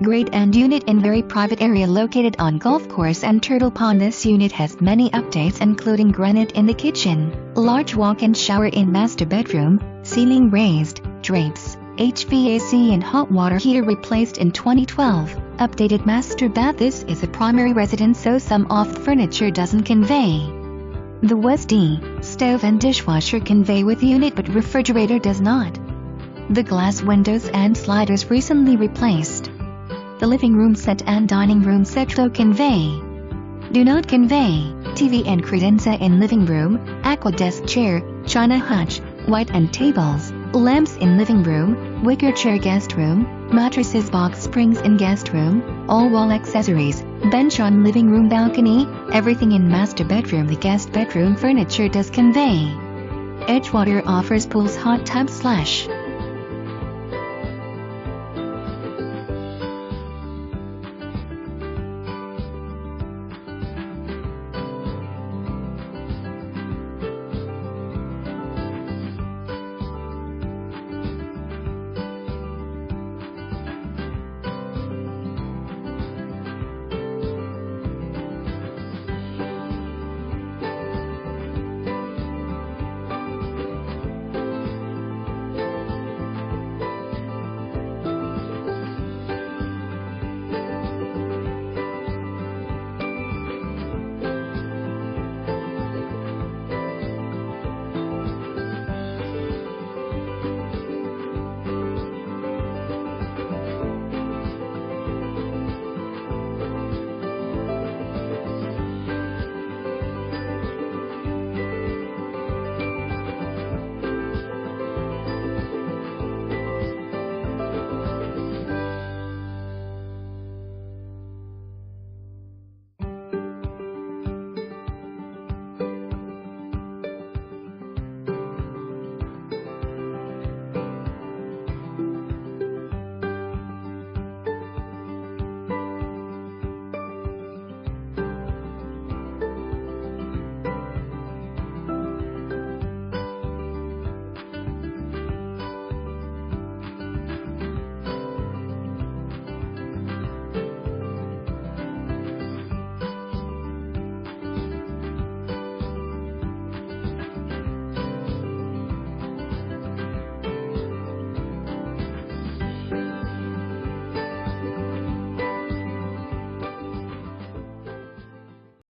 Great and unit in very private area located on Golf Course and Turtle Pond. This unit has many updates including granite in the kitchen, large walk-in shower in master bedroom, ceiling raised, drapes, HVAC and hot water heater replaced in 2012, updated Master Bath.This is a primary residence so some off furniture doesn't convey. The was.D, stove and dishwasher convey with unit but refrigerator does not. The glass windows and sliders recently replaced. The living room set and dining room setdo convey. Do not convey. TV and credenza in living room, Aqua Desk chair, china hutch, white and tables, lamps in living room, wicker chair guest room, mattresses box springs in guest room, all wall accessories, bench on living room balcony, everything in master bedroom. The guest bedroom furniture does convey. Edgewater offers pools hot tub /